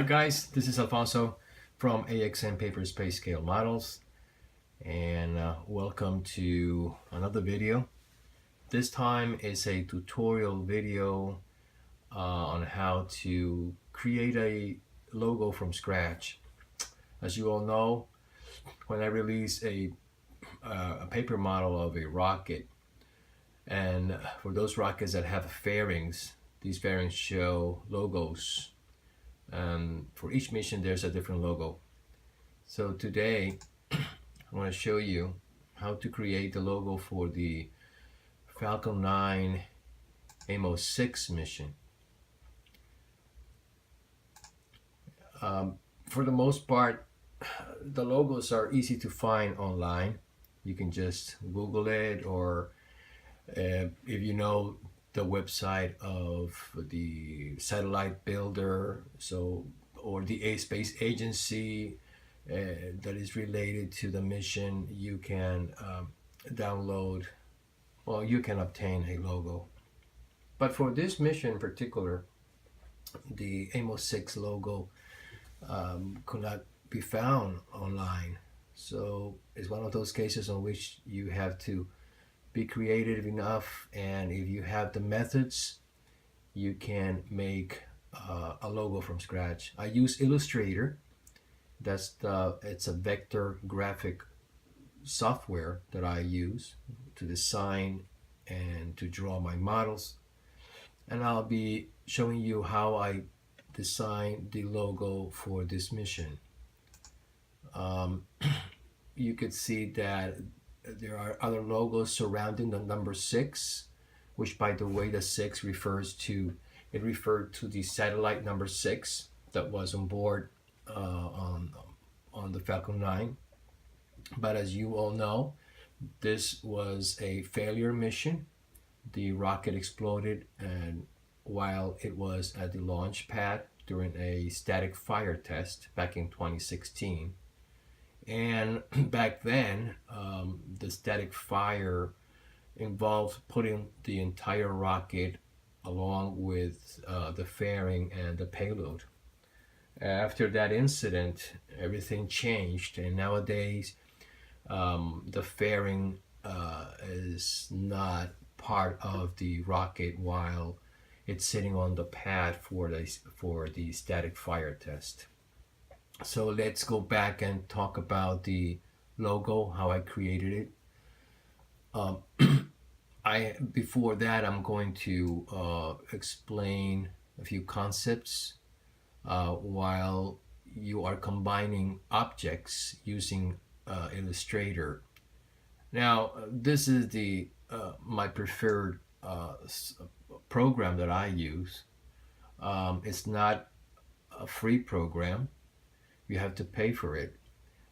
Hi guys, this is Alfonso from AXM Paper Space Scale Models, and welcome to another video. This time is a tutorial video on how to create a logo from scratch. As you all know, when I release a paper model of a rocket, and for those rockets that have fairings, these fairings show logos. For each mission there's a different logo. So today I want to show you how to create the logo for the Falcon 9 Amos 6 mission. For the most part, the logos are easy to find online. You can just Google it, or if you know the website of the satellite builder, or the space agency that is related to the mission, you can download, well, you can obtain a logo. But for this mission in particular, the Amos 6 logo could not be found online. So it's one of those cases in which you have to be creative enough, and if you have the methods, you can make a logo from scratch. I use Illustrator. It's a vector graphic software that I use to design and to draw my models, and I'll be showing you how I design the logo for this mission. You could see that there are other logos surrounding the number 6, which, by the way, the 6 referred to the satellite number 6 that was on board on the Falcon 9. But as you all know, this was a failure mission. The rocket exploded, and while it was at the launch pad during a static fire test back in 2016. And back then, the static fire involved putting the entire rocket along with the fairing and the payload. After that incident, everything changed, and nowadays the fairing is not part of the rocket while it's sitting on the pad for the static fire test. So let's go back and talk about the logo, how I created it. Before that, I'm going to explain a few concepts while you are combining objects using Illustrator. Now, this is my preferred program that I use. It's not a free program. You have to pay for it.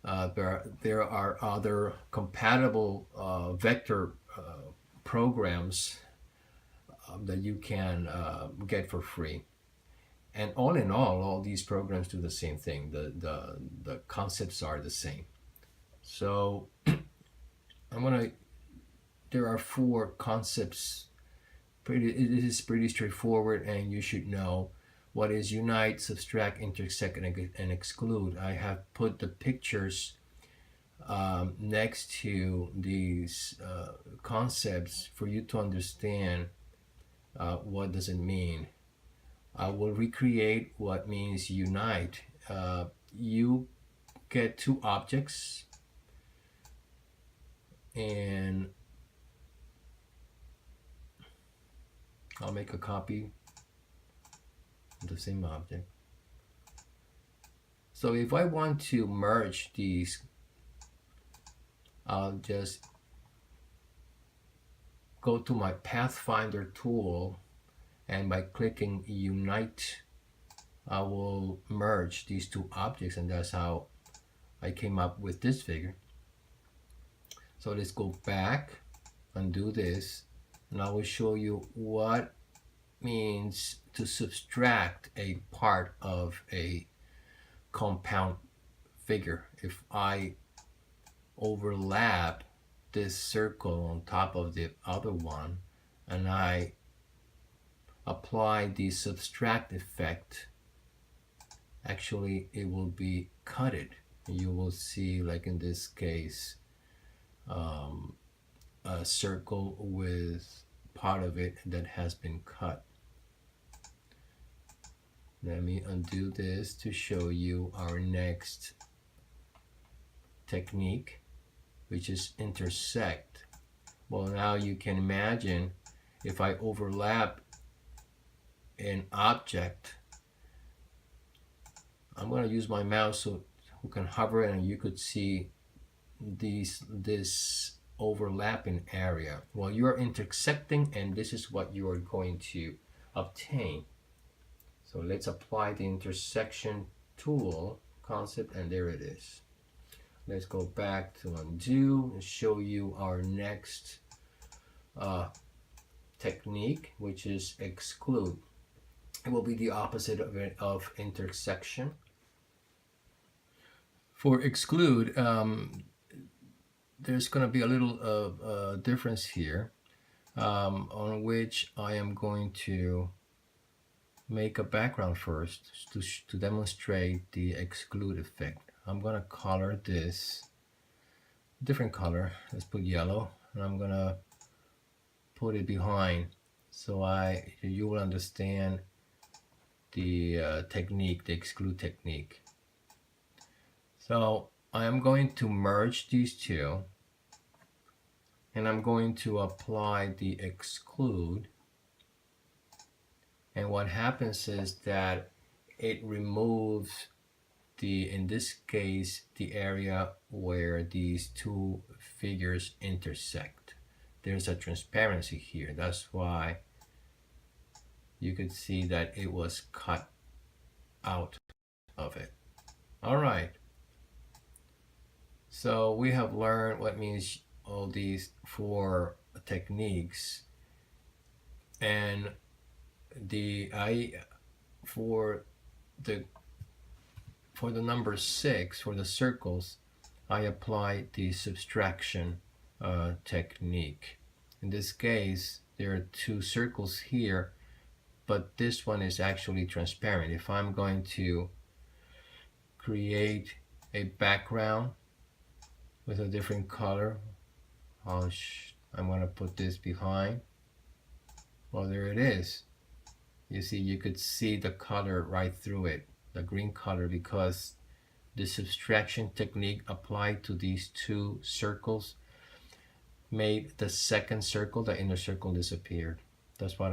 There are other compatible vector programs that you can get for free. And all in all these programs do the same thing. The concepts are the same. So there are 4 concepts. It is pretty straightforward, and you should know what is unite, subtract, intersect, and exclude. I have put the pictures next to these concepts for you to understand what does it mean. I will recreate what means unite. You get 2 objects, and I'll make a copy of the same object. So if I want to merge these, I'll just go to my Pathfinder tool, and by clicking Unite, I will merge these 2 objects, and that's how I came up with this figure. So let's go back and do this, and I will show you what means to subtract a part of a compound figure. If I overlap this circle on top of the other one, and I apply the subtract effect, actually it will be cutted. You will see, like in this case, a circle with part of it that has been cut. Let me undo this to show you our next technique, which is intersect. Well, now you can imagine if I overlap an object, I'm going to use my mouse so you can hover and you could see this overlapping area. Well, you are intersecting, and this is what you are going to obtain. So let's apply the intersection tool concept, and there it is. Let's go back to undo and show you our next technique, which is exclude. It will be the opposite of intersection. For exclude, there's going to be a little difference here, on which I am going to make a background first to demonstrate the exclude effect. I'm going to color this different color. Let's put yellow, and I'm going to put it behind so you will understand the technique, the exclude technique. So I am going to merge these two, and I'm going to apply the exclude. And what happens is that it removes in this case, the area where these two figures intersect. There's a transparency here. That's why you could see that it was cut out of it. All right. So we have learned what means all these 4 techniques, and for the number 6, for the circles, I applied the subtraction technique. In this case, there are 2 circles here, but this one is actually transparent. If I'm going to create a background with a different color, I'm going to put this behind. Well, there it is. You see, you could see the color right through it, the green color, because the subtraction technique applied to these 2 circles made the second circle, the inner circle, disappeared. That's what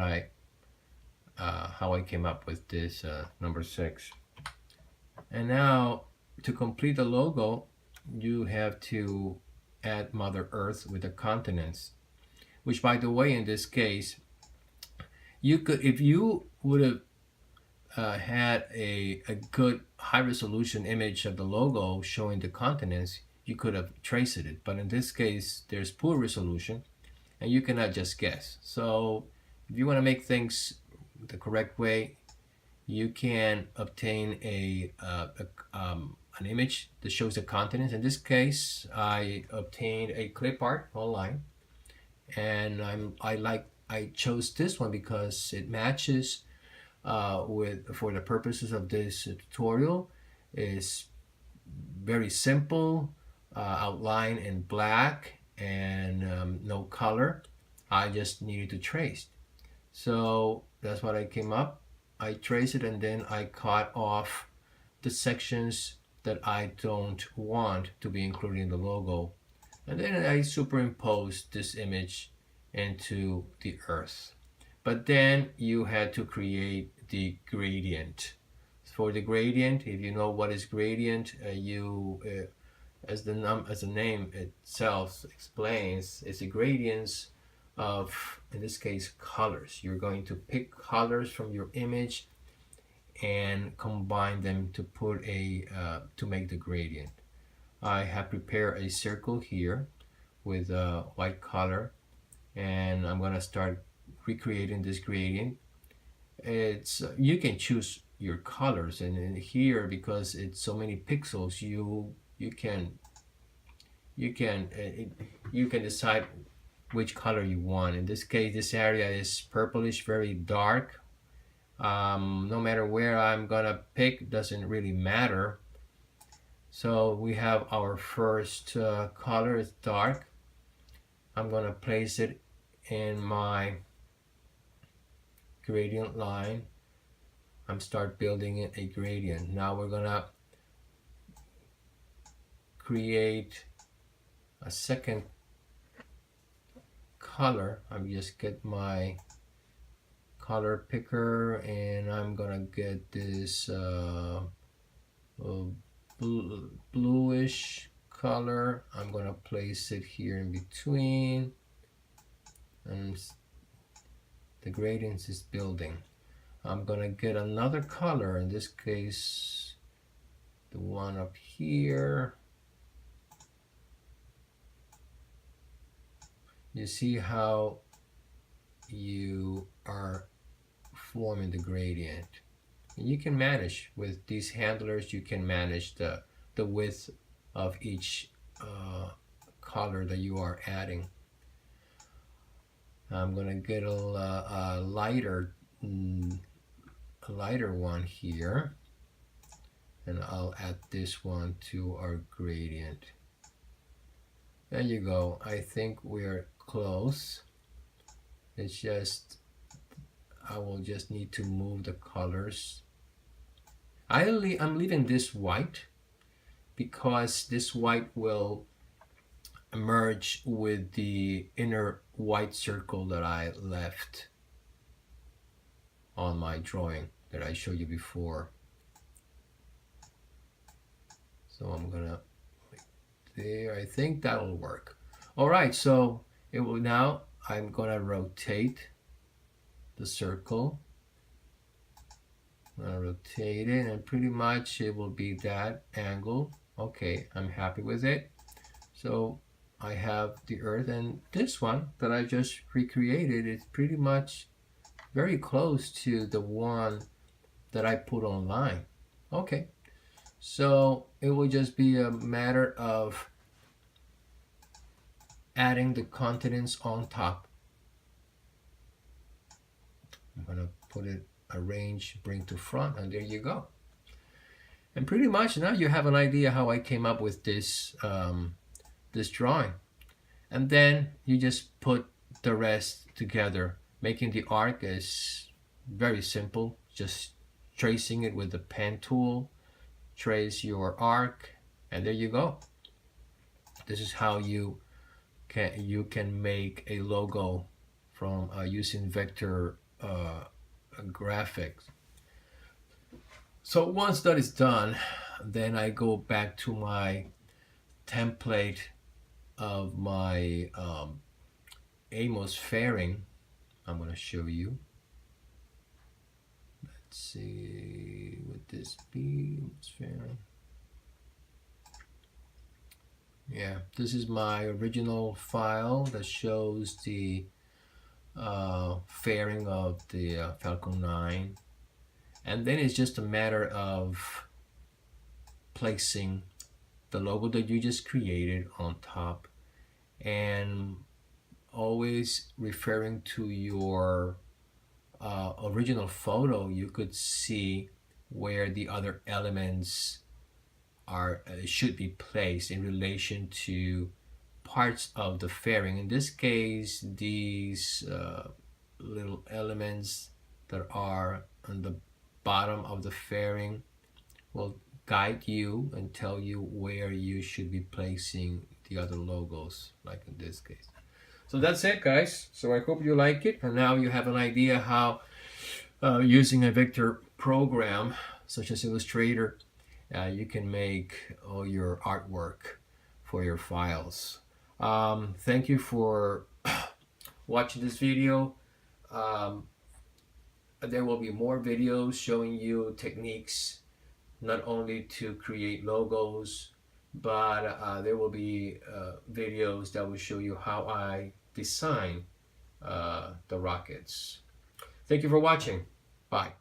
how I came up with this number 6. And now, to complete the logo, you have to add Mother Earth with the continents, which, by the way, in this case, you could, if you would have had a good high-resolution image of the logo showing the continents, you could have traced it. But in this case, there's poor resolution, and you cannot just guess. So if you want to make things the correct way, you can obtain an image that shows the continents. In this case, I obtained a clip art online, and I chose this one because it matches for the purposes of this tutorial. Is very simple, outline in black, and no color. I just needed to trace. So that's what I came up. I traced it, and then I cut off the sections that I don't want to be included in the logo. And then I superimposed this image into the earth. But then you had to create the gradient. For the gradient, if you know what is gradient, as the name itself explains, it's the gradients of, in this case, colors. You're going to pick colors from your image and combine them to put to make the gradient. I have prepared a circle here with a white color, and I'm gonna start recreating this gradient. You can choose your colors, and in here, because it's so many pixels, you can decide which color you want. In this case, this area is purplish, very dark, No matter where I'm gonna pick, doesn't really matter. So we have our first color is dark. I'm gonna place it in my gradient line. I'm start building it a gradient. Now we're gonna create a second color. I'm just get my color picker and I'm gonna get this bluish color. I'm gonna place it here in between, and the gradients is building. I'm gonna get another color, in this case the one up here. You see how you are forming the gradient. And you can manage with these handlers, you can manage the width of each color that you are adding. I'm gonna get a lighter one here, and I'll add this one to our gradient. There you go. I think we're close. It's just I will just need to move the colors. I'm leaving this white because this white will merge with the inner white circle that I left on my drawing that I showed you before. So I'm gonna there. I think that'll work. All right, so it will now. I'm gonna rotate the circle. I'm gonna rotate it, and pretty much it will be that angle. Okay, I'm happy with it. So I have the Earth, and this one that I just recreated is pretty much very close to the one that I put online. Okay, so it will just be a matter of adding the continents on top. I'm gonna put it, arrange, bring to front, and there you go. And pretty much now you have an idea how I came up with this this drawing. And then you just put the rest together. Making the arc is very simple. Just tracing it with the pen tool. Trace your arc, and there you go. This is how you can make a logo from using vector graphics. So once that is done, then I go back to my template of my Amos fairing. I'm going to show you. Let's see, would this be Amos fairing? Yeah, this is my original file that shows the fairing of the Falcon 9, and then it's just a matter of placing the logo that you just created on top, and always referring to your original photo. You could see where the other elements are should be placed in relation to parts of the fairing. In this case, these little elements that are on the bottom of the fairing will guide you and tell you where you should be placing the other logos, like in this case. So that's it, guys. So I hope you like it, and now you have an idea how using a vector program such as Illustrator, you can make all your artwork for your files. Thank you for watching this video. There will be more videos showing you techniques not only to create logos, but there will be videos that will show you how I design the rockets. Thank you for watching. Bye.